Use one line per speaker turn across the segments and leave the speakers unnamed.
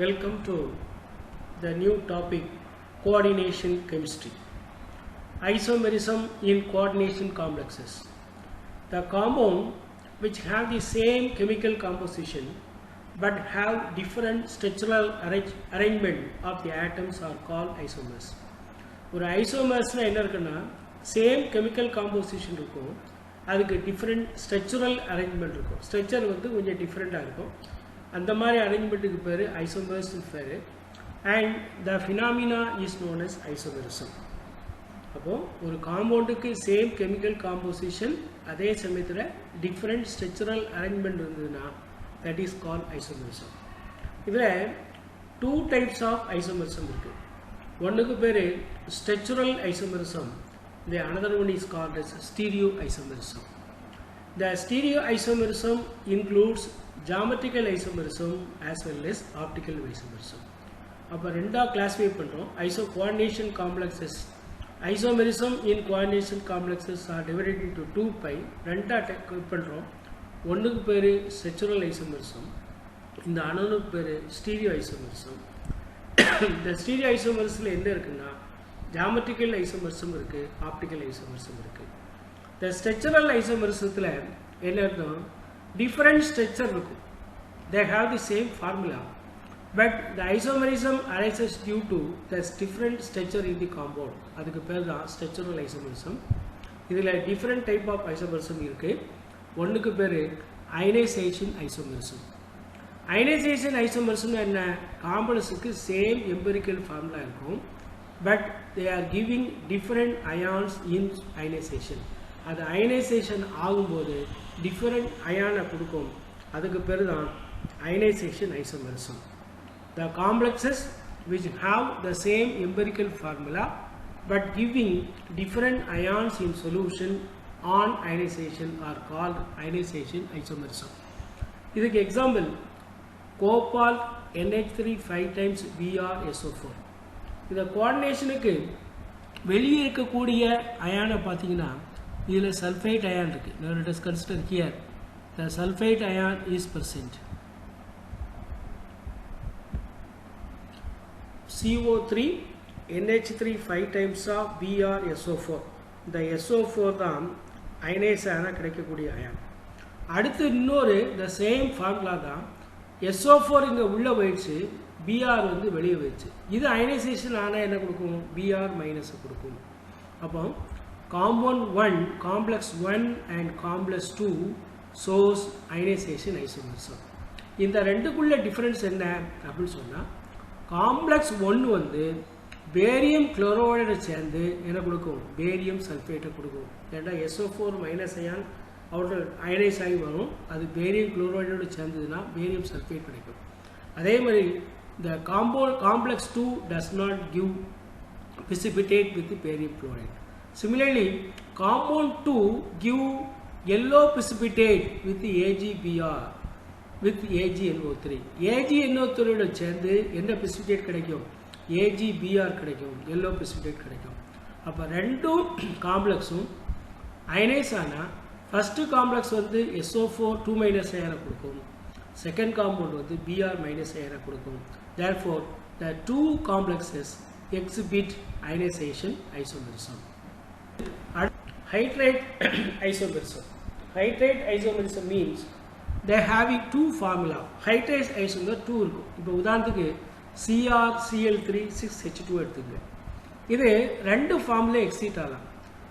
Welcome to the new topic, coordination chemistry. Isomerism in coordination complexes. The compound which have the same chemical composition but have different structural arrangement of the atoms are called isomers. ஒரு ஐசோமர்ஸ்னா என்ன இருக்குன்னா same chemical composition இருக்கும், அதுக்கு different structural arrangement இருக்கும். Structure வந்து கொஞ்சம் டிஃப்ரெண்ட்டாக இருக்கும். அந்த மாதிரி அரேஞ்ச்மெண்ட்டுக்கு பேர் ஐசோமர்ஸ் பேர். And the phenomena is known as isomerism. அப்போது ஒரு காம்பவுண்டுக்கு சேம் கெமிக்கல் காம்போசிஷன் அதே சமயத்தில் டிஃப்ரெண்ட் ஸ்ட்ரக்சரல் அரேஞ்ச்மெண்ட் இருந்ததுன்னா தட் இஸ் கால்ட் ஐசோமெரிசம். இதில் 2 டைப்ஸ் ஆஃப் ஐசோமெரிசம் இருக்குது. ஒன்றுக்கு பேர் structural isomerism, the another one is called as stereoisomerism. The stereoisomerism includes geometrical isomerism as well as optical isomerism. அப்போ ரெண்டாக classify பண்ணுறோம். coordination complexes, isomerism in coordination complexes are divided into 2 pi. ரெண்டாக பண்ணுறோம். ஒன்றுக்கு பேர் ஸ்ட்ரக்சரல் ஐசோமெரிசம், இந்த அனனுக்கு பேர் ஸ்டீரியோஐசோமெரிசம். இந்த ஸ்டீரியோஐசோமெரிசமில் என்ன இருக்குன்னா geometrical isomerism இருக்கு, optical isomerism இருக்கு. The structural isomerismத்தில் என்ன இருக்கும், different structure இருக்கும், they have the same formula but the isomerism arises due to the different structure in the compound. அதுக்கு பேர் தான் structural isomerism. இதில் different type of isomerism இருக்கு. ஒன்றுக்கு பேர் ionization isomerism. ionization isomerism என்ன, காம்பவுண்ட்ஸுக்கு சேம் எம்பரிக்கல் ஃபார்முலா இருக்கும் but they are giving different ions in ionization. அது ionization ஆகும்போது different ion கொடுக்கும், அதுக்கு பேர் தான் ionization isomerism. The complexes which have the same empirical formula but giving different ions in solution on ionization are called ionization isomerism. இதுக்கு example cobalt NH3 5 times BrSO4. இந்த கோஆர்டினேஷனுக்கு வெளியே இருக்கக்கூடிய அயானை பார்த்தீங்கன்னா இதில் சல்ஃபைட் அயான் இருக்குது. now let us consider here the sulfate ion is present. CO3 NH3 5 times of BrSO4. இந்த SO4 தான் அயனைஸ் ஆன கிடைக்கக்கூடிய அயான். அடுத்து இன்னொரு the same formula தான் SO4 இங்கே உள்ள போயிடுச்சு, Br வந்து வெளியே வச்சு, இது அயனைசேஷன் ஆனால் என்ன கொடுக்கும், Br மைனஸ் கொடுக்கும். அப்போ compound 1 complex 1 and complex 2 source ionisation isomerism. இந்த ரெண்டுக்குள்ள டிஃப்ரென்ஸ் என்ன அப்படின்னு சொன்னால், காம்ப்ளெக்ஸ் 1 வந்து பேரியம் குளோரைடை சேர்ந்து என்ன கொடுக்கும், பேரியம் சல்ஃபேட்டை கொடுக்கும். ஏன்னா SO4 மைனஸ் அயான் அவுட்டர் அயனைஸ் ஆகி வரும், அது பேரியம் குளோரைடோடு சேர்ந்ததுன்னா பேரியம் சல்ஃபேட் கிடைக்கும். அதே மாதிரி the complex 2 does not give precipitate with the barium chloride. Similarly, compound 2 give yellow precipitate with the AgBr with AgNO3. AgNO3 ஓட சேர்ந்து என்ன precipitate கிடைக்கும், AgBr கிடைக்கும், yellow precipitate கிடைக்கும். அப்போ ரெண்டும் காம்ப்ளெக்ஸும் அயனைஸ் ஆனால் ஃபஸ்ட்டு காம்ப்ளெக்ஸ் வந்து SO4 2 மைனஸ் அயனை கொடுக்கும், second compound வந்து Br minus அயனை கொடுக்கும். Therefore, the 2 complexes exhibit ionization isomerism. Hydrate isomerism. Hydrate isomerism means they having 2 formula. Hydrate isomer 2 இருக்கும். இப்போ உதாரணத்துக்கு CrCl3 6H2 எடுத்துங்க. இது ரெண்டு ஃபார்ம்ல எக்ஸிட் ஆகலாம்.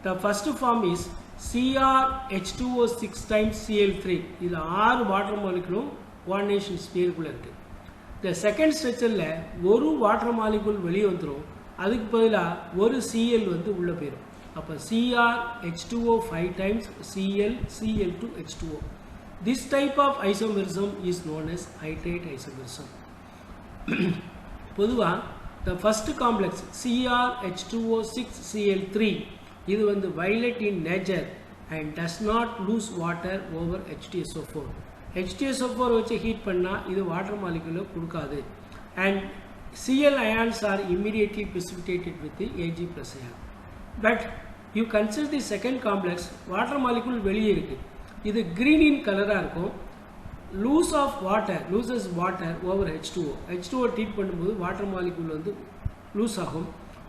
The first form is CrH2O 6 times Cl3. இது 6 வாட்டர் மாலிகுலும் கோஆர்டினேஷன் ஸ்பியருக்குள்ளே இருக்குது. இந்த செகண்ட் ஸ்ட்ரக்சரில் ஒரு வாட்டர் மாலிகுல் வெளியே வந்துடும், அதுக்கு பதிலாக ஒரு Cl வந்து உள்ளே போயிடும். அப்போ CrH2O 5 times Cl2H2O. This type of isomerism is known as hydrate isomerism. பொதுவாக the first complex CrH2O 6 Cl3 இது வந்து violet in nature and does not lose water over H2SO4. H2SO4 வச்சு ஹீட் பண்ணால் இது வாட்டர் மாலிகுலை கொடுக்காது. And Cl ions are immediately precipitated with the Ag plus ion. But you consider the second complex, water molecule வெளியே இருக்குது, இது green in கலராக இருக்கும், loses water over H2O. H2O treat பண்ணும்போது water molecule வந்து lose ஆகும்.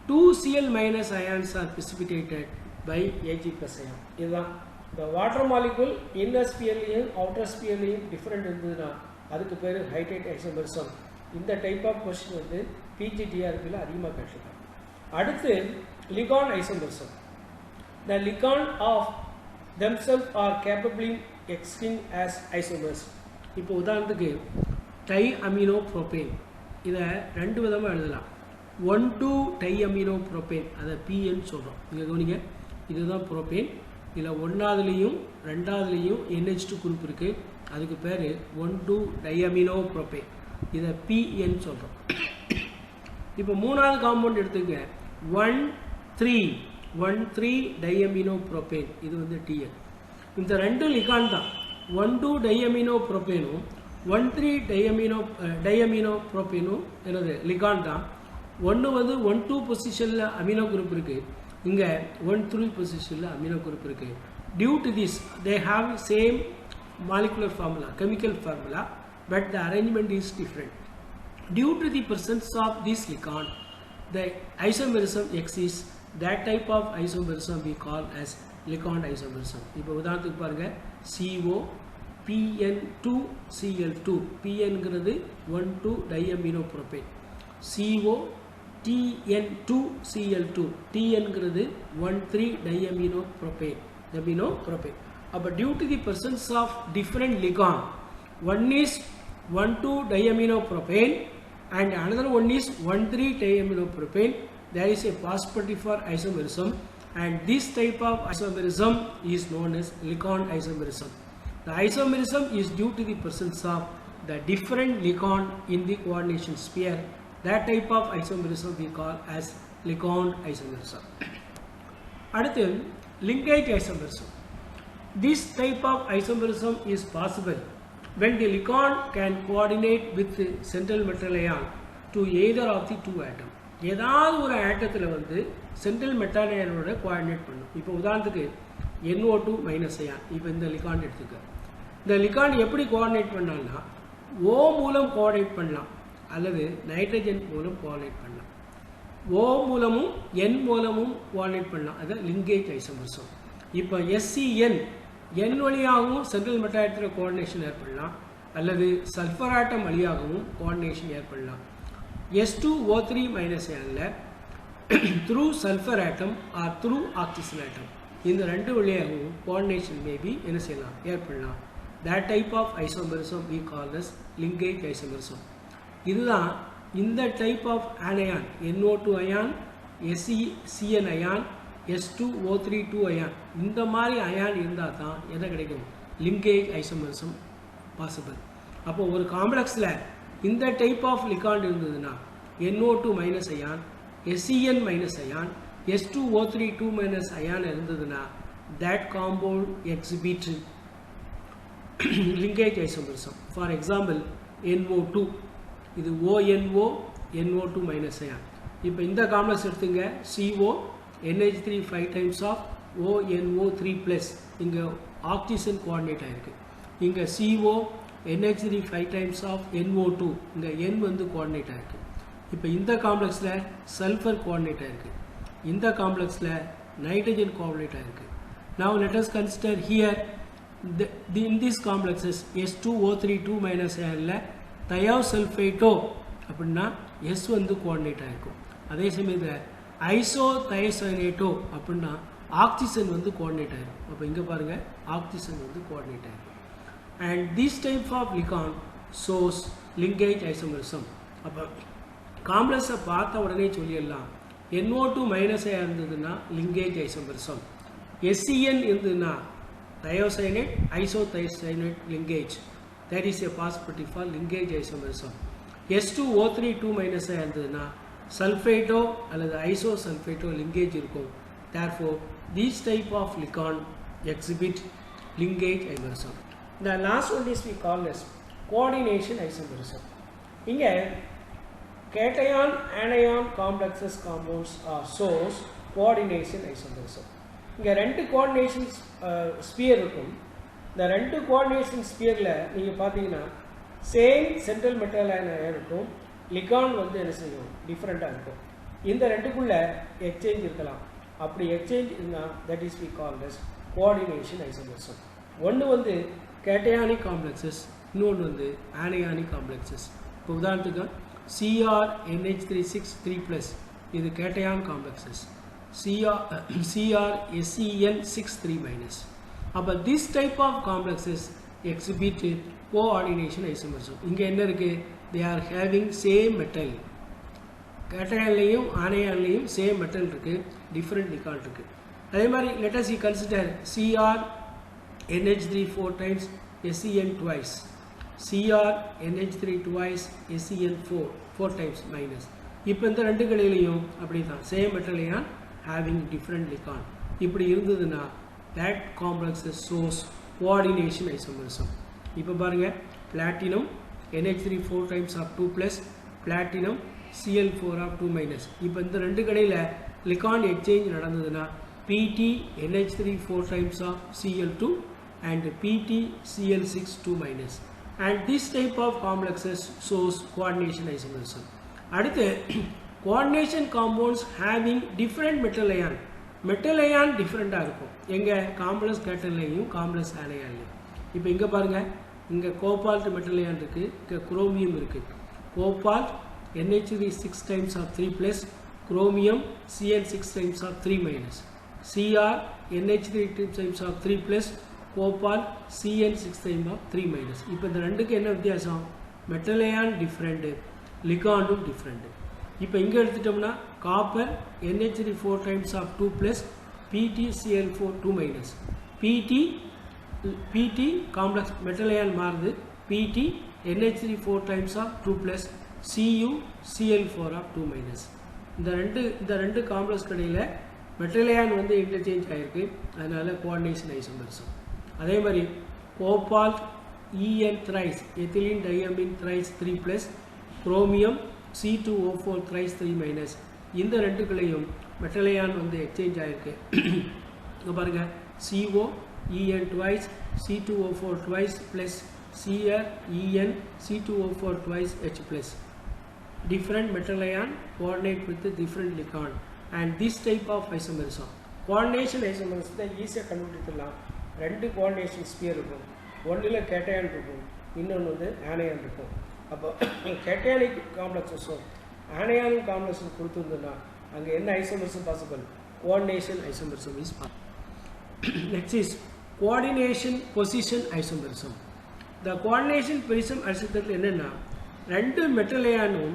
2 Cl minus ions are precipitated by Ag plus ion. இதுதான் the water molecule inner sphere outer sphere different இருந்ததுன்னா அதுக்கு பேர் hydrate isomerism. இந்த type of question வந்து PGTRP ல அதிகமாக கேட்டிருக்காங்க. அடுத்து ligand isomerism. The ligand of themselves are capable of acting as isomers. இப்போ உதாரணத்துக்கு டைஅமினோப்ரோபேன் இதை ரெண்டு விதமாக எழுதலாம். 1,2-டைஅமினோப்ரோபேன் அதை PN சொல்கிறோம். நீங்கள் கவனிங்க, இதுதான் ப்ரோபேன். இதில் ஒன்றாவதுலேயும் ரெண்டாவதுலேயும் NH2 குரூப் இருக்குது. அதுக்கு பேர் 1,2-டைஅமினோப்ரோபேன். இதை PN சொல்கிறோம். இப்போ மூணாவது காம்பவுண்ட் எடுத்துங்க, 1,3-டைஅமினோப்ரோபேன். இது வந்து TN. இந்த ரெண்டு லிகாண்ட் தான் 1,2-டைஅமினோப்ரோபேனும் 1,3-டைஅமினோப்ரோபேனும் என்னது லிகாண்ட் தான். ஒன்று வந்து 1,2 பொசிஷனில் அமினோ குரூப் இருக்குது, இங்கே 1,3 பொசிஷனில் அமினோ குரூப் இருக்குது. Due to this they have same molecular formula, chemical formula, but the arrangement is different. Due to the presence of this ligand, the isomerism exists. That type of isomerism we call as ligand isomerism. இப்போ உதாரணத்துக்கு பாருங்க, CO PN2Cl2. PNங்கிறது 1,2-டைஅமினோப்ரோபேன். CO TN2Cl2. TNங்கிறது 1,3-டைஅமினோப்ரோபேன். அப்போ due to the presence of different ligand, one is 1,2-diaminopropane and another one is 1,3-diaminopropane, there is a possibility for isomerism, and this type of isomerism is known as ligand isomerism. The isomerism is due to the presence of the different ligand in the coordination sphere. That type of isomerism we call as ligand isomerism. அடுத்து linkage isomerism. This type of isomerism is possible when the ligand can coordinate with the central metal ion to either of the two atoms. ஏதாவது ஒரு ஆட்டத்தில் வந்து central metal அயானோட coordinate பண்ணும். இப்போ உதாரணத்துக்கு NO2 minus ion, இப்போ இந்த லிகாண்ட் எடுத்துக்க. இந்த லிகாண்ட் எப்படி கோஆர்டினேட் பண்ணலாம்னா O மூலம் கோஆர்டினேட் பண்ணலாம் அல்லது நைட்ரஜன் மூலம் கோஆர்டினேட் பண்ணலாம். O மூலமும் N மூலமும் கோஆர்டினேட் பண்ணலாம். அது லிங்கேஜ் ஐசோமரிசம். இப்போ SCN N வழியாகவும் சென்ட்ரல் மெட்டாலத்தில் கோஆர்டினேஷன் ஏற்படலாம் அல்லது சல்ஃபர் ஆட்டம் வழியாகவும் கோஆர்டினேஷன் ஏற்படலாம். S2O3 மைனஸ் அயானில் through sulphur atom or through oxygen atom, இந்த ரெண்டு வழியாகவும் கோஆர்டினேஷன் மேபி என்ன செய்யலாம், ஏற்படலாம். That type of isomerism we call as linkage isomerism. இதுதான் இந்த type of anion NO2 ion, SCN ion, S2O3 ion, இந்த மாதிரி அயான் இருந்தால் தான் என்ன கிடைக்கும், லிங்கேஜ் ஐசோமரிசம் பாசிபிள். அப்போ ஒரு காம்ப்ளெக்ஸில் இந்த டைப் ஆஃப் லிகாண்ட் இருந்ததுன்னா NO2 minus ion, SCN minus ion, S2O3 minus ion இருந்ததுன்னா that compound exhibit linkage isomerism. For example NO2, இது ONO NO2 மைனஸ் அயான். இப்போ இந்த காம்ப்ளெக்ஸ் எடுத்துங்க, CO NH3 5 times of ONO3 plus, இங்கே oxygen coordinate ஆயிருக்கு. இங்கே CO NH3 5 times of NO2, இங்கே N வந்து கோஆர்டினேட் ஆயிருக்கு. இப்போ இந்த காம்ப்ளெக்ஸில் சல்ஃபர் கோஆர்டினேட் ஆயிருக்கு, இந்த காம்ப்ளெக்ஸில் நைட்ரஜன் கோஆர்டினேட் ஆயிருக்கு. Now let us consider here in these complexes S2O3 minus அயானில் தயோசல்ஃபேட்டோ அப்படின்னா S வந்து கோஆர்டினேட் ஆகிருக்கும். அதே சமயத்தில் ஐசோதயோசைனேட்டோ அப்படின்னா ஆக்சிஜன் வந்து கோஆர்டினேட் ஆகிருக்கும். அப்போ இங்கே பாருங்கள், ஆக்சிஜன் வந்து கோஆர்டினேட் ஆகிருக்கும். And this type of ligand shows linkage isomerism. அப்போ காம்ப்ளெக்ஸை பார்த்த உடனே சொல்லிடலாம், NO2 மைனஸ் இருந்ததுன்னா லிங்கேஜ் ஐசோமரிசம், SCN இருந்ததுன்னா thiocyanate isothiocyanate linkage, that is a possibility for linkage isomerism. S2O3 minus இருந்ததுன்னா சல்ஃபேட்டோ அல்லது ஐசோசல்ஃபேட்டோ linkage இருக்கும். Therefore these type of ligand exhibit linkage isomerism. The last one is we call as coordination isomerism. இங்கே cation anion complexes compounds are shows coordination isomerism. இங்கே ரெண்டு coordination sphere இருக்கும். இந்த ரெண்டு coordination ஸ்பியரில் நீங்கள் பார்த்தீங்கன்னா சேம் சென்ட்ரல் மெட்டல் அயனாக இருக்கும், லிகான் வந்து என்ன செய்யும் டிஃப்ரெண்ட்டாக இருக்கும். இந்த ரெண்டுக்குள்ளே எக்ஸ்சேஞ்ச் இருக்கலாம். அப்படி எக்ஸ்சேஞ்ச் இருந்தால் that is we call as coordination isomerism. ஒன்று வந்து கேட்டயானிக் காம்ப்ளெக்ஸஸ், இன்னொன்று வந்து ஆனயானிக் காம்ப்ளெக்ஸஸ். இப்போ உதாரணத்துக்கு CrNH3 இது கேட்டயான் காம்ப்ளெக்ஸஸ், CrSen6 அப்போ this type of complexes exhibit coordination isomerism. இங்கே என்ன இருக்குது? They are having same metal. கேட்டயான்லேயும் ஆனயான்லேயும் சேம் மெட்டல் இருக்குது, டிஃப்ரெண்ட் லிகான் இருக்குது. அதே மாதிரி let us consider CrNH3 4 times SEN twice, CrNH3 twice SEN 4 times minus. இப்போ இந்த ரெண்டு கடையிலையும் அப்படி தான் same metal ion having different ligand. இப்படி இருந்ததுன்னா that complex shows coordination isomerism. இப்போ பாருங்க, platinum NH3 4 times of 2 plus platinum Cl4 of 2 minus. இப்போ இந்த ரெண்டு கடையில் லிகான் எக்ஸ்சேஞ்ச் நடந்ததுன்னா PT NH3 4 times of Cl2 and PT Cl6 2 minus. And this type of complexes shows coordination isomerism. அடுத்து coordination compounds having different metal ion டிஃப்ரெண்ட்டாக இருக்கும். எங்கே? Complex கேட்டன்லையும் காம்ப்ளெக்ஸ் ஆனயான்லையும். இப்போ இங்கே பாருங்கள், இங்கே கோபால்ட் மெட்டல் அயான் இருக்குது, இங்கே குரோமியம் இருக்குது. Cobalt NH3 6 times of 3 plus chromium Cn6 times of 3 minus. Cr NH3 times of 3 plus copal Cn6 times of 3 minus. இப்போ இந்த ரெண்டுக்கு என்ன வித்தியாசம்? மெட்டல் அயான் டிஃப்ரெண்ட், லிகாண்டும் டிஃப்ரெண்ட். இப்போ இங்கே எடுத்துட்டோம்னா copper NH3 4 times of 2 plus PtCl4 2 minus. PT complex metal ion மாறுது, PT NH3 4 times of 2 plus CuCl4 of 2 minus. இந்த ரெண்டு காம்ப்ளெக்ஸ் கடையில் மெட்டல் அயான் வந்து இன்டர்சேஞ்ச் ஆகிருக்கு, அதனால் கோஆர்டினேஷன் ஐசோமர்சம். அதே மாதிரி cobalt En thrice ethylene diamine thrice 3 plus chromium C2O4 thrice 3 minus. இந்த ரெண்டுகளையும் மெட்டல் அயான் வந்து எக்ஸ்சேஞ்ச் ஆகிருக்கு. இங்கே பாருங்கள், CO En twice C2O4 twice plus Cr En C2O4 twice H plus. Different metal ion coordinate with the different licon, and this type of isomerism. Coordination isomerism easy கண்டுபிடிக்கலாம். ரெண்டு coordination sphere இருக்கும், ஒன்றில் cation இருக்கும், இன்னொன்று வந்து anion இருக்கும். அப்போ cationic காம்ப்ளெக்ஸஸும் ஆனயானிக் காம்ப்ளெக்ஸும் கொடுத்துருந்தோன்னா அங்கே என்ன isomerism possible? Coordination isomerism is possible. Next is coordination position isomerism. இந்த கோஆர்டினேஷன் பொசிஷன் ஐசோமெரிசத்தில் என்னென்னா, ரெண்டு மெட்டல் அயானும்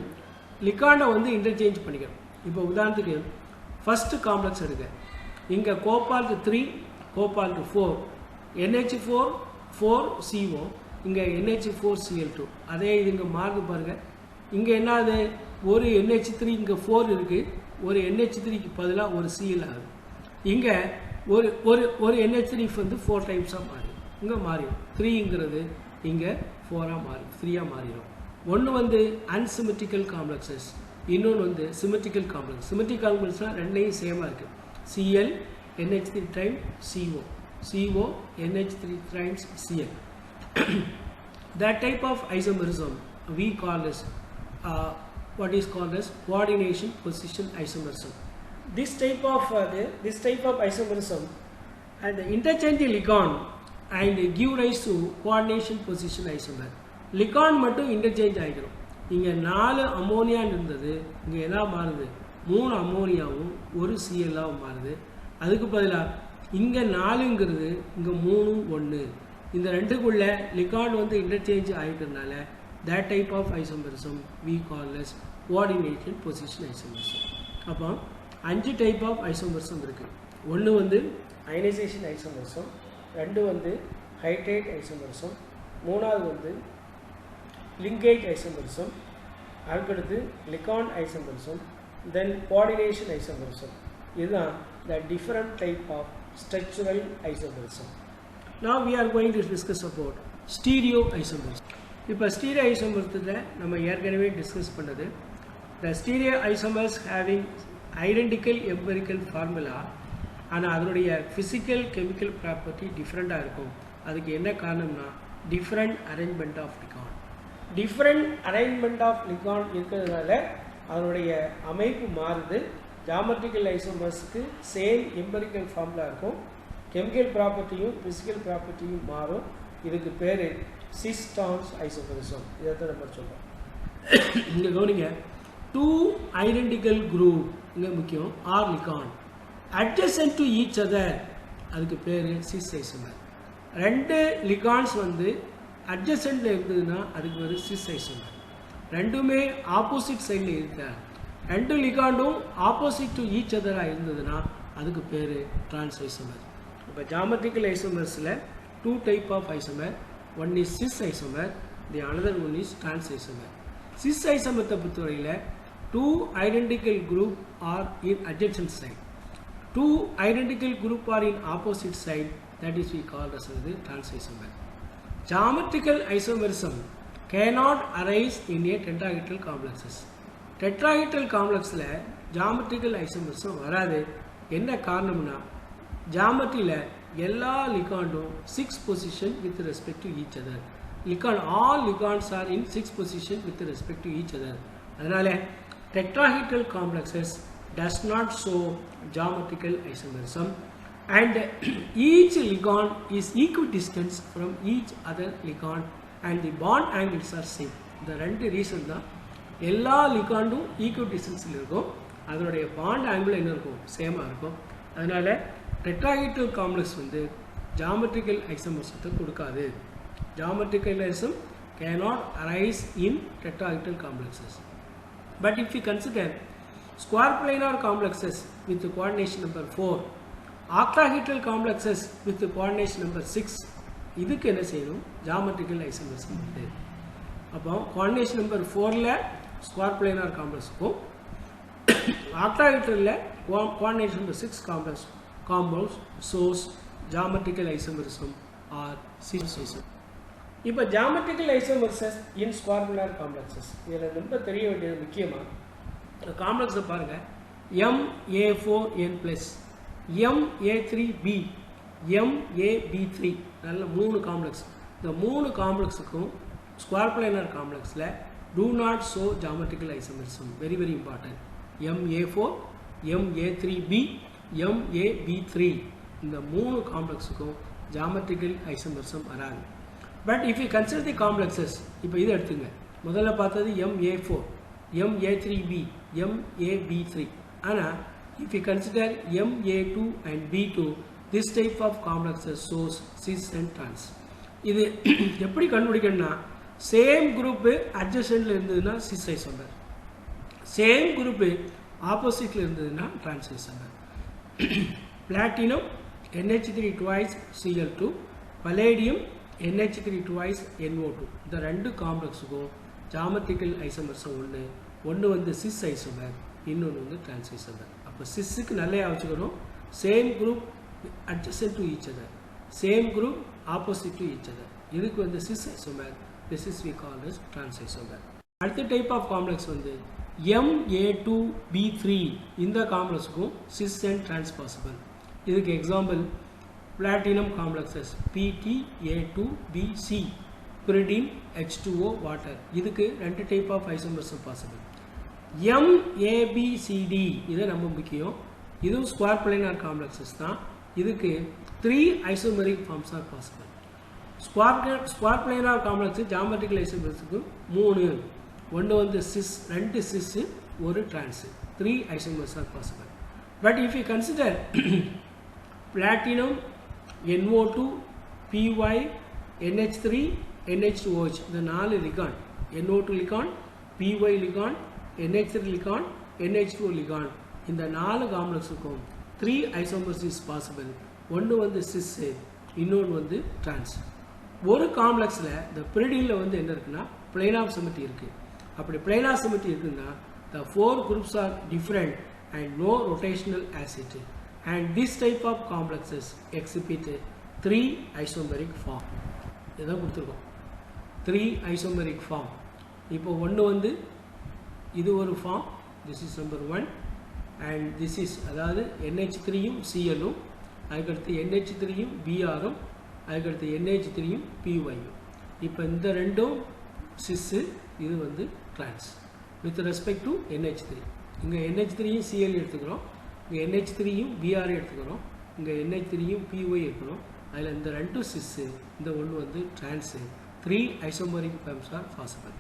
லிகானை வந்து இன்டர்சேஞ்ச் பண்ணிக்கணும். இப்போ உதாரணத்துக்கு ஃபஸ்ட்டு காம்ப்ளெக்ஸ் எடுக்க, இங்கே கோபால்ட் 3 கோபால்ட் 4 NH4 4CO, இங்கே NH4Cl2. அதே இது இங்கே மார்க் பாருங்கள், இங்கே என்னது, ஒரு NH3 இங்கே 4 இருக்குது, ஒரு NH3க்கு பதிலாக ஒரு Cl ஆகுது. இங்கே ஒரு NH3 வந்து 4 டைம்ஸாக மாறிடும், இங்கே மாறிடும். 3ங்கிறது இங்கே 4ஆக மாறிடும், 3ஆக மாறிடும். ஒன்று வந்து அன்சிமெட்ரிக்கல் காம்ப்ளெக்ஸஸ், இன்னொன்று வந்து சிமெட்ரிக்கல் காம்ப்ளெக்ஸ். சிமெட்ரிக் காம்ப்ளெக்ஸ்னால் ரெண்டையும் சேமாக இருக்குது. Cl NH3 times CO, CO NH3 times Cl. That type of isomerism we call as what is called as coordination position isomerism. This type of isomerism and the interchange லிகான் and give rise to coordination position isomer. லிகான் மட்டும் interchange ஆகிக்கிறோம். இங்கே 4 அமோனியான்னு இருந்தது, இங்கே என்ன மாறுது, 3 அமோனியாவும் ஒரு Cl-ஆவும் மாறுது. அதுக்கு பதிலாக இங்கே 4ங்கிறது இங்கே 3 1. இந்த ரெண்டுக்குள்ள லிகான் வந்து interchange ஆகிக்கிறதுனால that type of isomerism we call as coordination position isomerism. அப்போ 5 டைப் ஆஃப் ஐசோமர்சம் இருக்குது. ஒன்று வந்து அயனைசேஷன் ஐசோமர்சம், ரெண்டு வந்து ஹைட்ரேட் ஐசோமர்சம், மூணாவது வந்து லிங்கேஜ் ஐசோமர்சம், அதுக்கடுத்து லிகான் ஐசோமர்சம், தென் கோஆர்டினேஷன் ஐசோமர்சம். இதுதான் the different type of structural isomerism. Now we are going to discuss about stereo isomerism. இப்போ ஸ்டீரியோ ஐசோமர்ஸில் நம்ம ஏற்கனவே டிஸ்கஸ் பண்ணது, the stereo isomers having identical empirical formula, ஆனால் அதனுடைய physical chemical property டிஃப்ரெண்ட்டாக இருக்கும். அதுக்கு என்ன காரணம்னா different arrangement of ligand. Different arrangement of ligand இருக்கிறதுனால அதனுடைய அமைப்பு மாறுது. ஜாமெட்ரிக்கல் ஐசோமர்ஸுக்கு சேம் எம்பரிக்கல் ஃபார்முலா இருக்கும், கெமிக்கல் ப்ராப்பர்ட்டியும் ஃபிசிக்கல் ப்ராப்பர்ட்டியும் மாறும். இதுக்கு பேர் சிஸ் டர்ன்ஸ் ஐசோமரிசம். இதை தான் நம்ம சொல்கிறோம். இங்கே கவனிங்க, 2 ஐடென்டிக்கல் குரூப் இங்கே முக்கியம் or ligand adjacent to each other, அதுக்கு பேர் சிஸ் ஐசோமர். 2 லிகாண்ட்ஸ் வந்து அட்ஜசென்ட்ல இருந்ததுன்னா அதுக்கு பேர் சிஸ் ஐசோமர். ரெண்டுமே ஆப்போசிட் சைடில் இருக்க 2 லிகாண்டும் ஆப்போசிட் டு ஈச் அதராக இருந்ததுன்னா அதுக்கு பேர் டிரான்ஸ் ஐசோமர். இப்போ ஜாமெட்ரிக்கல் ஐசோமர்ஸில் 2 type of isomer. One is cis isomer, the another one is trans isomer. Cis ஐசோமத்தை பொறுத்தவரையில் 2 identical group are in adjacent side, 2 identical group are in opposite side, that is we call as the trans isomer. Geometrical isomerism cannot arise in a tetrahedral complexes. Tetrahedral complexல geometrical isomerism வராது. என்ன காரணம்னா geometryல எல்லா லிகாண்டும் 6 position with respect to each other. all ligands are in 6 position with respect to each other. அதனால tetrahedral complexes does not show geometrical isomerism, and each ligand is equidistant from each other ligand and the bond angles are same. இந்த ரெண்டு reason தான் எல்லா லிகாண்டும் ஈக்குவிடிஸ்டன்ஸில் இருக்கும், அதனுடைய bond angle என்ன இருக்கும், சேமாக இருக்கும். அதனால டெட்ராஹெட்ரல் காம்ப்ளெக்ஸ் வந்து ஜாமெட்ரிக்கல் ஐசோமரிசத்தை கொடுக்காது. Geometrical isomerism cannot arise in tetrahedral complexes. But if you consider square planar complexes with the coordination number 4, octahedral complexes with the coordination number 6, இதுக்கு என்ன செய்யணும், ஜாமெட்ரிக்கல் ஐசோமரிசம் உண்டு. அப்போ coordination number 4ல square planar complexக்கும் octahedral coordination number 6 complex shows geometrical isomerism or cis isomerism. இப்போ geometrical ஐசோமர்சஸ் இன் square planar complexes, இதில் ரொம்ப தெரிய வேண்டியது முக்கியமாக காம்ப்ளெக்ஸை பாருங்கள். MA4N + MA3B MAB3 நல்ல 3 காம்ப்ளெக்ஸ். இந்த 3 காம்ப்ளெக்ஸுக்கும் ஸ்கொயர் பிளானர் காம்ப்ளெக்ஸில் do not show geometrical isomerism. Very very important. MA4 MA3B MAB3 இந்த 3 காம்ப்ளெக்ஸுக்கும் geometrical isomerism வராது. But if you consider the complexes, இப்போ இது எடுத்துங்க, முதல்ல பார்த்தது MA4 MA3B MAB3. ஆனால் if you consider MA2 and B2, this type of complexes shows cis and trans. இது எப்படி கண்டுபிடிக்கணும்னா, சேம் குரூப்பு அட்ஜசென்ட்ல இருந்ததுன்னா சிஸ் ஐசோமர், சேம் குரூப்பு ஆப்போசிட்ல இருந்ததுன்னா trans isomer. Platinum NH3 twice Cl2, palladium NH3 twice NO2. இந்த ரெண்டு காம்ப்ளெக்ஸுக்கும் geometrical ஐசோமர்ஸும் ஒன்று வந்து சிஸ் ஐசோமர், இன்னொன்று வந்து டிரான்ஸ் ஐசோமர். அப்போ சிஸ்ஸுக்கு நல்லா வச்சுக்கணும், same group adjacent to each other, same group opposite to each other. இதுக்கு வந்து cis isomer, this is we call as trans isomer. அடுத்த டைப் ஆஃப் காம்ப்ளெக்ஸ் வந்து MA2B3. இந்த காம்ப்ளெக்ஸுக்கும் சிஸ் அண்ட் டிரான்ஸ் பாசிபிள். இதுக்கு example platinum complexes PtA2BC, pyridine H2O water. இதுக்கு ரெண்டு type of ஐசோமர்ஸும் பாசிபிள். MABCD இது ரொம்ப முக்கியம், இதுவும் ஸ்கொயர் பிளானர் காம்ப்ளெக்ஸஸ் தான். இதுக்கு 3 isomeric forms are possible. Square planar complex geometrical ஐசோமர்ஸுக்கு 3, ஒன்று வந்து cis, 2 cis, 1 trans, 3 isomers are possible. But if you consider platinum NO2 PY NH3 NH2OH, இந்த 4 ligand, NO2 ligand, PY ligand, NH3 ligand, NH2O ligand, இந்த 4 காம்ப்ளெக்ஸுக்கும் 3 isomers is possible. ஒன்று வந்து sis, இன்னொன்று வந்து trans. ஒரு காம்ப்ளெக்ஸில் இந்த பிரிடியில் வந்து என்ன இருக்குன்னா பிளேனார் சிமெட்ரி இருக்குது. அப்படி பிளேனார் சிமெட்ரி இருக்குன்னா the 4 groups are different and no rotational acid. And this type of complexes exhibit 3 isomeric form. இதை கொடுத்துருக்கோம், 3 isomeric form. இப்போ ஒன்று வந்து இது ஒரு form, this is number 1, and this is, அதாவது NH3யும் Clயும், அதுக்கடுத்து NH3யும் Brம், அதுக்கடுத்து NH3யும் PYயும். இப்போ இந்த ரெண்டும் சிஸ்ஸு, இது வந்து trans with respect to NH3. இங்கே NH3யும் Cl எடுத்துக்கிறோம், இங்கே NH3யும் Br எடுத்துக்கிறோம், இங்கே NH3யும் PY எடுக்கிறோம். அதில் இந்த ரெண்டும் சிஸ்ஸு, இந்த ஒன்று வந்து ட்ரான்ஸு. 3 isomeric forms are possible.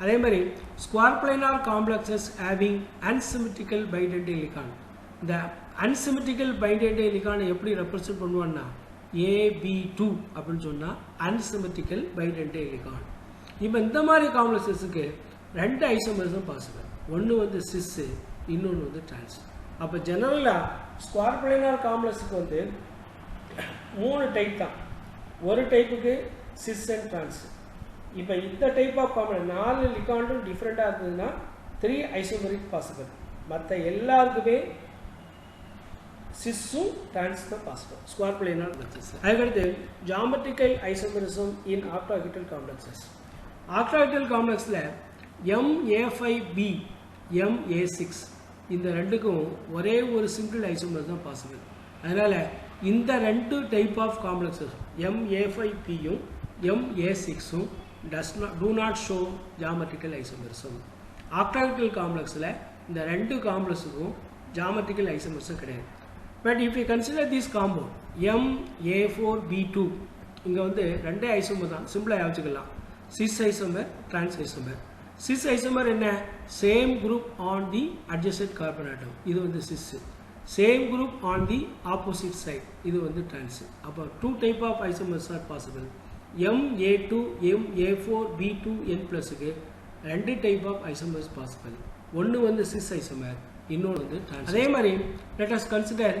அதே மாதிரி square planar complexes having unsymmetrical பைடென்டைலிகான். இந்த அன்சிமெட்ரிக்கல் பைடென்டைலிகான் எப்படி ரெப்ரசன்ட் பண்ணுவான்னா AB2 அப்படின்னு சொன்னால் அன்சிமெட்ரிக்கல் பைடென்டைலிகான். இப்போ இந்த மாதிரி காம்ப்ளெக்ஸஸுக்கு 2 ஐசோமரிசம் பாசிபிள். ஒன்று வந்து சிஸ்ஸு, இன்னொன்று வந்து ட்ரான்ஸ். அப்போ ஜெனரலாக ஸ்கொயர் பிளைனார் காம்ப்ளெக்ஸுக்கு வந்து 3 டைப் தான். ஒரு டைப்புக்கு சிஸ் அண்ட் ட்ரான்ஸ். இப்போ இந்த டைப் ஆஃப் காம்ப்ளெக்ஸ் 4 லிகாண்டும் டிஃப்ரெண்ட்டாக இருந்ததுன்னா 3 ஐசோமரிக் பாசிபிள். மற்ற எல்லாருக்குமே சிஸ்ஸும் ட்ரான்ஸ் தான் பாசிபிள் ஸ்கொயர் பிளைனார் காம்ப்ளெக்ஸஸ். அதுக்கடுத்து geometrical isomerism in octahedral complexes. Octahedral காம்ப்ளெக்ஸில் MA5B MA6 இந்த ரெண்டுக்கும் ஒரே ஒரு சிங்கிள் ஐசோமர் தான் பாசிபிள். அதனால் இந்த 2 டைப் ஆஃப் காம்ப்ளெக்ஸஸ் MA5Pயும் MA6ம் do not show geometrical isomerism. Octahedral complexல இந்த 2 காம்ப்ளெக்ஸுக்கும் geometrical isomerism கிடையாது. But if you consider this compound MA4B2, இங்கே வந்து 2 ஐசோமர் தான், சிம்பிளாக வச்சுக்கலாம். Cis isomer, trans isomer. Cis isomer என்ன? Same group on the adjacent carbon atom, இது வந்து cis. Same group on the opposite side, இது வந்து ட்ரான்ஸ். அப்போ 2 type of isomers are possible. MA2 MA4B2N ப்ளஸுக்கு 2 டைப் ஆஃப் ஐசோமர்ஸ் பாசிபிள். ஒன்று வந்து cis isomer, இன்னொன்று வந்து ட்ரான்ஸ். அதே மாதிரி let us consider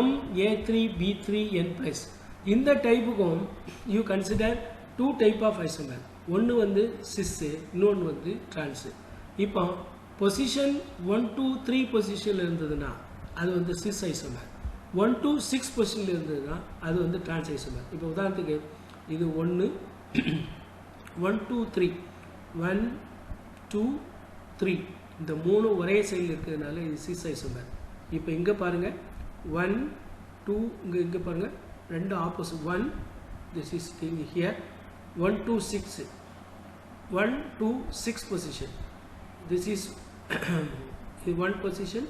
MA3B3N plus. இந்த டைப்புக்கும் you consider 2 type of isomer. ஒன்று வந்து சிஸ்ஸு, இன்னொன்று வந்து ட்ரான்ஸு. இப்போ பொசிஷன் 1 to 3 பொசிஷனில் இருந்ததுன்னா அது வந்து சிஸ் ஐசோமர். 1 to 6 பொசிஷனில் இருந்ததுன்னா அது வந்து ட்ரான்ஸ் ஐசோமர். இப்போ உதாரணத்துக்கு இது 1 1 2 3 1 2 3 இந்த 3 ஒரே சைடில் இருக்கிறதுனால இது சிஸ் ஐசோமர். இப்போ இங்கே பாருங்கள் 1 2, இங்கே பாருங்கள் 2 opposite. 1 this is here 1 2 6 1 2 6 position. This is இது 1 பொசிஷன்,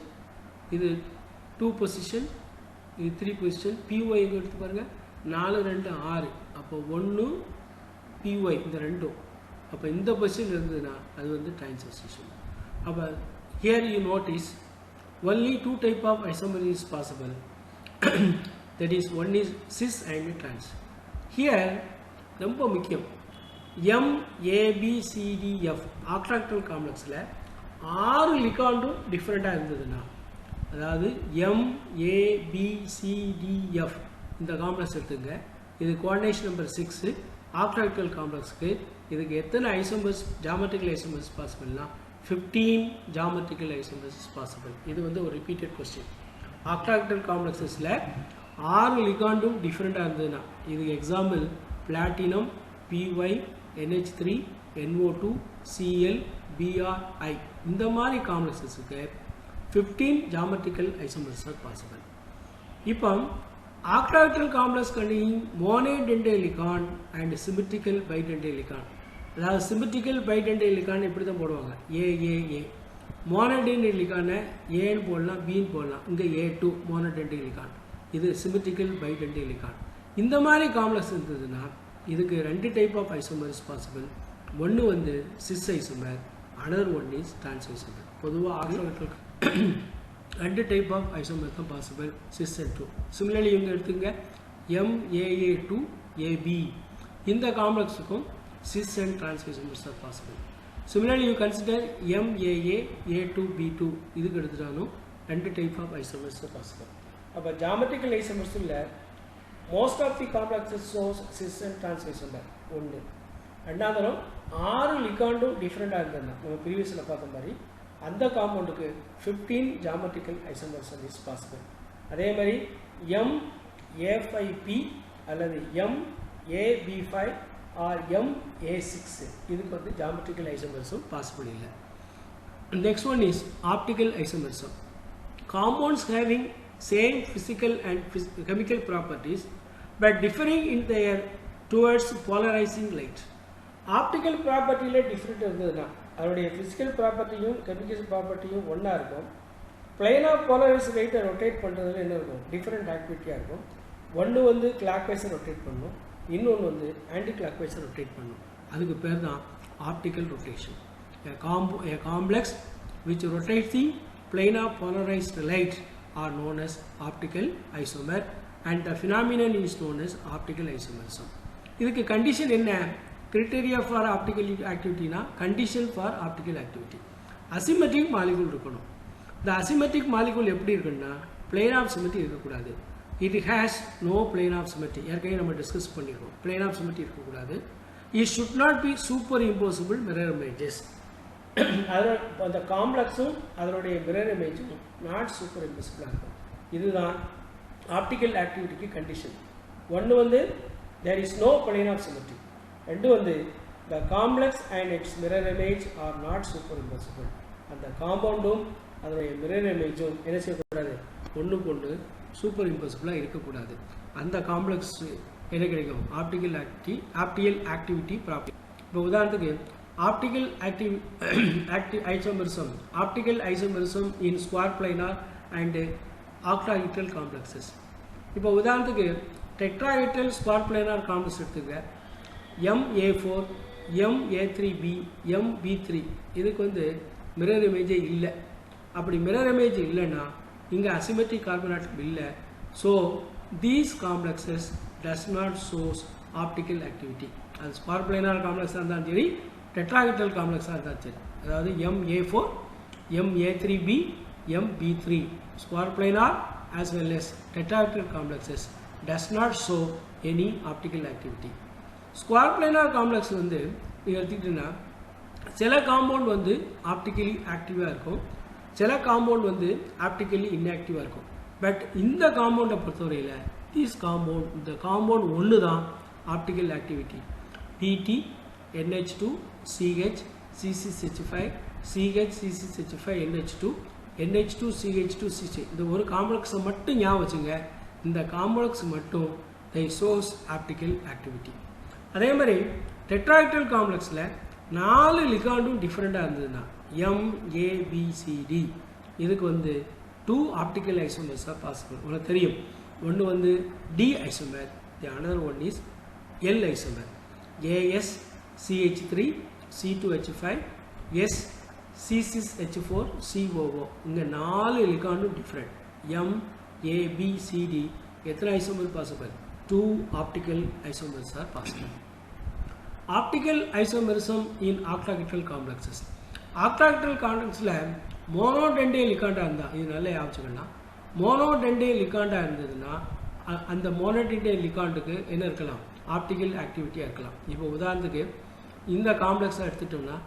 இது 2 பொசிஷன், இது 3 பொசிஷன். PY எங்கே எடுத்து பாருங்கள் 4 2 6. அப்போ 1 PY இந்த ரெண்டும். அப்போ இந்த பொசிஷன் இருந்ததுன்னா அது வந்து ட்ரான்ஸ் பொசிஷன். அப்போ here you notice only 2 type of isomer is possible. That is one is cis and trans. Here ரொம்ப முக்கியம் MABCDF ஆக்டாஹெட்ரல் காம்ப்ளெக்ஸில் 6 லிகாண்டும் டிஃப்ரெண்ட்டாக இருந்ததுன்னா, அதாவது MABCDF இந்த காம்ப்ளெக்ஸ் எடுத்துங்க. இது கோஆர்டினேஷன் நம்பர் 6 ஆக்டாஹெட்ரல் காம்ப்ளெக்ஸ்க்கு. இதுக்கு எத்தனை ஐசோமர்ஸ் ஜாமெட்ரிக்கல் ஐசோமர்ஸ் பாசிபிள்னா 15 ஜாமெட்ரிக்கல் ஐசோமர்ஸ் பாசிபிள். இது வந்து ஒரு ரிப்பீட்டட் கொஸ்டின். ஆக்டாஹெட்ரல் காம்ப்ளெக்ஸஸில் 6 லிகாண்டும் டிஃப்ரெண்ட்டாக இருந்ததுன்னா, இதுக்கு example platinum PY NH3 NO2 Cl Bri. இந்த மாதிரி காம்ப்ளெக்ஸஸுக்கு 15 ஜாமெட்ரிக்கல் ஐசோமர்ஸ் ஆர் பாசிபிள். இப்போ octahedral complex containing monodendrohedron and symmetrical bidendrohedron. அதாவது symmetrical bidendrohedron இப்படி தான் போடுவாங்க, AAA. monodendrohedron A ன்னு போடலாம், B ன்னு போடலாம். இங்கே A2 monodendrohedron, இது symmetrical bidendrohedron. இந்த மாதிரி காம்ப்ளெக்ஸ் இருந்ததுன்னா இதுக்கு 2 டைப் ஆஃப் ஐசோமர்ஸ் பாசிபிள். ஒன்று வந்து cis isomer, another one is trans isomer. பொதுவாக octahedral 2 டைப் ஆஃப் ஐசோமர் தான் பாசிபிள், சிஸ் அண்ட் 2. சிமிலர்லி இவங்க எடுத்துங்க MAA2AB. இந்த காம்ப்ளெக்ஸுக்கும் சிஸ் அண்ட் ட்ரான்ஸ் ஐசோமர்ஸ் தான் possible. Similarly you consider MAA2B2. இதுக்கு எடுத்துட்டாலும் 2 டைப் ஆஃப் ஐசோமர்ஸ் தான் பாசிபிள். அப்போ ஜாமெட்ரிக்கல் ஐசோமர்ஸ் இல்லை, most of the complexes shows cis and trans isomer. ஒன்று. ரெண்டாவது 6 லிகாண்டும் டிஃப்ரெண்ட்டாக இருந்ததுன்னா நம்ம ப்ரீவியஸில் பார்த்த மாதிரி அந்த காம்பவுண்டுக்கு 15 ஜாமெட்ரிக்கல் ஐசோமர்சம் இஸ் பாசிபிள். அதே மாதிரி MA5P அல்லது MAB5 ஆர் MA6 இதுக்கு வந்து ஜாமெட்ரிக்கல் ஐசோமர்சம் பாசிபிள் இல்லை. Next one is optical isomerism. Compounds having same physical and chemical properties but differing in their towards polarizing light. Optical property la different irundadna aduடைய physical property யும் chemical property யும் ஒண்ணா இருக்கும். plane of polarized light rotate பண்றதுல என்ன இருக்கும் different activity ஆ இருக்கும். ஒன்னு வந்து clockwise rotate பண்ணும், இன்னொன்னு வந்து anti clockwise rotate பண்ணும். அதுக்கு பேர் தான் optical rotation. A complex which rotates the plane of polarized light are known as optical isomer, and the phenomenon is known as optical isomerism. இதுக்கு condition என்ன? criteria for optical activity na condition for optical activity. asymmetric molecule இருக்கணும். the asymmetric molecule எப்படி இருக்குன்னா plane of symmetry இருக்கக்கூடாது. it has no plane of symmetry. ஏற்கனவே நம்ம discuss பண்ணிருக்கோம். plane of symmetry இருக்கக்கூடாது. it should not be superimposable mirror images. அந்த காம்ப்ளெக்ஸும் அதனுடைய மிரர் இமேஜும் நாட் சூப்பர் இம்போசிபிளாக இருக்கும். இதுதான் ஆப்டிக்கல் ஆக்டிவிட்டிக்கு கண்டிஷன். ஒன்று வந்து there is no plane of symmetry, ரெண்டு வந்து the complex and its mirror image are not superimposable. அந்த காம்பவுண்டும் அதனுடைய மிரர் இமேஜும் என்ன செய்யக்கூடாது, ஒன்றுக்கு ஒன்று சூப்பர் இம்போசிபிளாக இருக்கக்கூடாது. அந்த காம்ப்ளெக்ஸ் என்ன கிடைக்கும், ஆப்டிக்கல் ஆக்டிவிட்டி ப்ராப்பர்ட்டி. இப்போ உதாரணத்துக்கு optical isomerism in square planar and octahedral complexes. இப்போ உதாரணத்துக்கு tetrahedral square planar complex எடுத்துக்க MA4 MA3B MB3 இதுக்கு வந்து மிரர் இமேஜே இல்லை. அப்படி மிரர் இமேஜ் இல்லைன்னா இங்கே அசிமெட்ரிக் கார்பன் ஆட்டம் இல்லை. So these complexes does not shows optical activity. அது ஸ்கொயர் பிளைனார் காம்ப்ளெக்ஸாக இருந்தாலும் சரி, tetrahedral காம்ப்ளெக்ஸாக இருந்தாலும் சரி, அதாவது MA4 MA3B MB3 square planar as well as tetrahedral complexes does not show any optical activity. square planar complex வந்து நீங்கள் எடுத்துக்கிட்டீங்கன்னா சில காம்பவுண்ட் வந்து ஆப்டிக்கலி ஆக்டிவாக இருக்கும், சில காம்பவுண்ட் வந்து ஆப்டிக்கலி இன்ஆக்டிவாக இருக்கும். பட் இந்த காம்பவுண்டை பொறுத்தவரையில் இந்த காம்பவுண்ட் ஒன்று தான் optical activity. PT NH2 CH CCH5 CH CCH5 NH2 NH2 CH2 CH இந்த ஒரு காம்ப்ளெக்ஸை மட்டும் ஞாபகம் வச்சுங்க. இந்த காம்ப்ளெக்ஸ் மட்டும் they shows optical activity. அதே மாதிரி டெட்ராஹெட்ரல் காம்ப்ளெக்ஸில் 4 லிகாண்டும் டிஃப்ரெண்ட்டாக இருந்ததுன்னா MABCD இதுக்கு வந்து 2 ஆப்டிக்கல் ஐசோமர்ஸாக பாசிபிள். உங்களுக்கு தெரியும், ஒன்று வந்து D isomer, the another one is L isomer. AS CH3 C2H5 S C6H4 COO இங்கே 4 லிகாண்டும் டிஃப்ரெண்ட். MABCD எத்தனை isomer possible? 2 optical isomers are possible. Optical isomerism in octahedral complexes. Octahedral காம்ப்ளெக்ஸில் மோனோடெண்டே லிகாண்டாக இருந்தால், இது நல்லா ஞாபகம், மோனோடெண்டே லிகாண்டாக இருந்ததுன்னா அந்த மோனோடெண்டே லிகாண்டுக்கு என்ன இருக்கலாம், ஆப்டிக்கல் ஆக்டிவிட்டியாக இருக்கலாம். இப்போ உதாரணத்துக்கு இந்த காம்ப்ளெக்ஸாக எடுத்துட்டோம்னா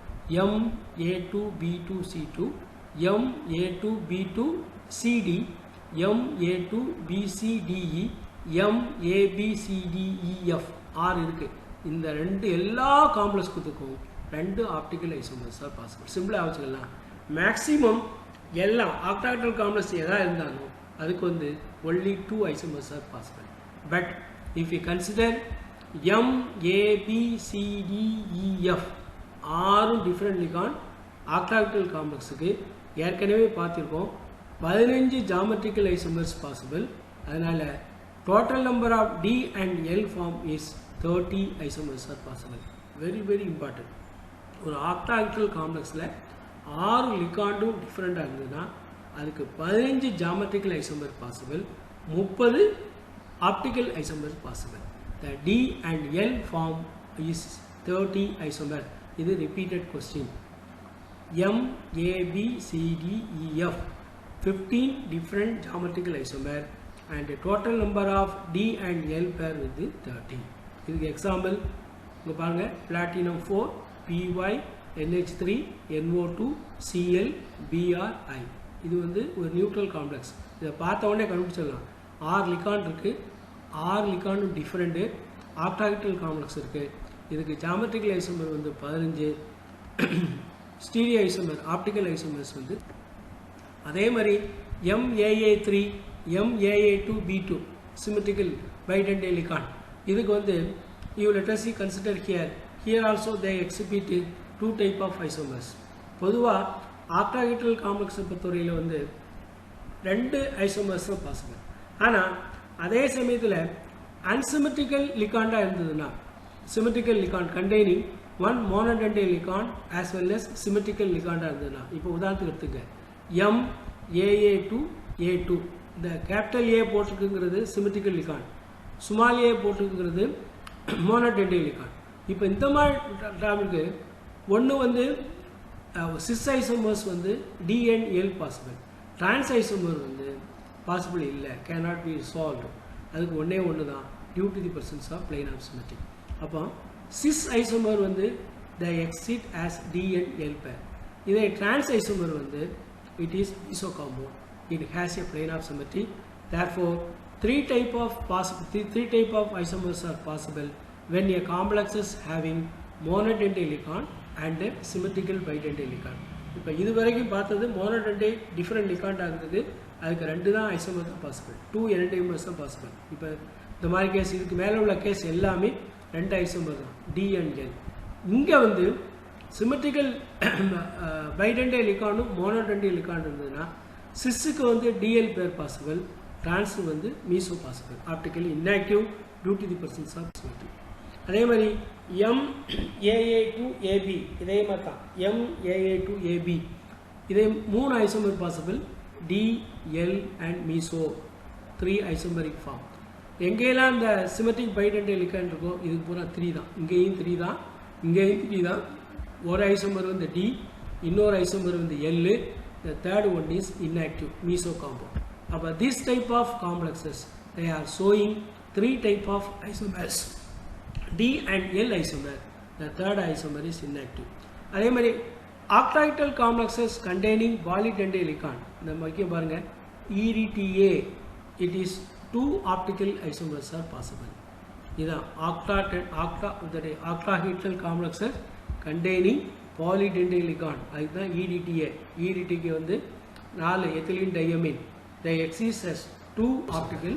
MA2B2C2 MA2B2CD MA2BCDE MABCDEF R இருக்குது. இந்த எல்லா காம்ப்ளெக்ஸுக்கும் 2 ஆப்டிக்கல் ஐசோமர்ஸாக பாசிபிள். சிம்பிளாக வச்சுக்கலாம், மேக்ஸிமம் எல்லாம் ஆக்டாஹெட்ரல் காம்ப்ளெக்ஸ் எதாக இருந்தாலும் அதுக்கு வந்து only 2 isomers are possible. But if we consider MABCDEF ஆறும் டிஃப்ரெண்ட் லிகான் ஆக்டாஹெட்ரல் காம்ப்ளெக்ஸுக்கு ஏற்கனவே பார்த்துருக்கோம் 15 ஜாமெட்ரிக்கல் ஐசோமர்ஸ் பாசிபிள். அதனால் total number of D and L form is 30 isomers are possible. Very very important. ஒரு ஆக்டாஹெட்ரல் காம்ப்ளெக்ஸில் 6 லிகாண்டும் டிஃப்ரெண்ட்டாக இருந்ததுன்னா அதுக்கு 15 geometrical isomer possible, 30 optical isomer possible. The D and L form is 30 isomer. இது repeated question. MABCDEF 15 different geometrical isomer and the total number of D and L pair with 30. இதுக்கு example இங்கே பாருங்கள், platinum 4 PY NH3 NO2 Cl BRI. இது வந்து ஒரு neutral complex. இதை பார்த்த உடனே கண்டுபிடிச்சிடலாம். 6 லிகான் இருக்குது, 6 லிகானும் டிஃப்ரெண்ட்டு. ஆக்டாஹெட்ரல் காம்ப்ளெக்ஸ் இருக்குது. இதுக்கு ஜாமெட்ரிக்கல் ஐசோமர் வந்து 15, ஸ்டீரியோ ஐசோமர் ஆப்டிக்கல் ஐசோமர்ஸ் வந்து. அதே மாதிரி MAA3 MAA2B2 symmetrical bidentate இதுக்கு வந்து you let us see consider here also they exhibit two type of isomers. பொதுவா octahedral complex பொறுத்தவரையில வந்து ரெண்டு ஐசோமர்ஸ் தான் பாசிபிள். ஆனால் அதே சமயத்தில் unsymmetrical ligand இருந்ததுன்னா symmetrical ligand containing one monodentate ligand as well as symmetrical ligand இருந்ததுன்னா இப்போ உதாரணத்துக்கு எடுத்துங்க MAA2A2 இந்த capital A போட்டிருக்குங்கிறது symmetrical ligand, small a போட்டிருக்குங்கிறது monodentate ligand. இப்போ இந்த மாதிரி டாபிக்கு ஒன்று வந்து சிஸ் ஐசோமர்ஸ் வந்து D and L possible, trans isomer வந்து பாசிபிள் இல்லை, cannot be solved. அதுக்கு ஒன்றே ஒன்று தான் due to the presence of plane of symmetry. அப்போ சிஸ் ஐசோமர் வந்து they exist as D and L pair. இதே டிரான்ஸ் ஐசோமர் வந்து it is isocompound, it has a plane of symmetry. Therefore three type of isomers are possible when a complex is having monodentate ligand and a symmetrical bidentate ligand. இப்போ இது வரைக்கும் பார்த்தது monodentate different ligand ஆகுது, அதுக்கு ரெண்டு தான் isomer தான் possible, 2 enantiomers தான் பாசிபிள். இப்போ இந்த மாதிரி கேஸ் இதுக்கு மேலே உள்ள கேஸ் எல்லாமே ரெண்டு ஐசோமர் தான் D and L. இங்கே வந்து சிமெட்ரிக்கல் பைடென்டே லிகாண்டும் மோனோடென்டே லிகாண்ட் இருந்ததுன்னா சிஸ்ஸுக்கு வந்து DL பேர் பாசிபிள், டிரான்ஸு வந்து meso possible, optically inactive due to the presence of symmetry. அதே மாதிரி MAA2AB இதே மாதிரி தான் MAA2AB இதே 3 isomer possible, D, L and meso 3 isomeric form. எங்கேயெல்லாம் இந்த சிமெட்ரிக் பைடென்டே லிகாண்ட் இருக்கோ இதுக்கு பூரா 3 தான், இங்கேயும் 3 தான், இங்கேயும் 3 தான். ஒரு ஐசோமர் வந்து D, இன்னொரு ஐசோமர் வந்து L, the third one is inactive meso compound. அப்போ this type of complexes they are showing 3 type of isomers, D and L isomer, the third isomer is inactive. அதே மாதிரி octahedral complexes containing polydentate ligand இந்த மாதிரி பாருங்க EDTA, it is 2 optical isomers are possible. இதான் octahedral complexes containing polydentate ligand, அதுதான் EDTA. EDTA வந்து 4 ethylene diamine, they exist as 2 optical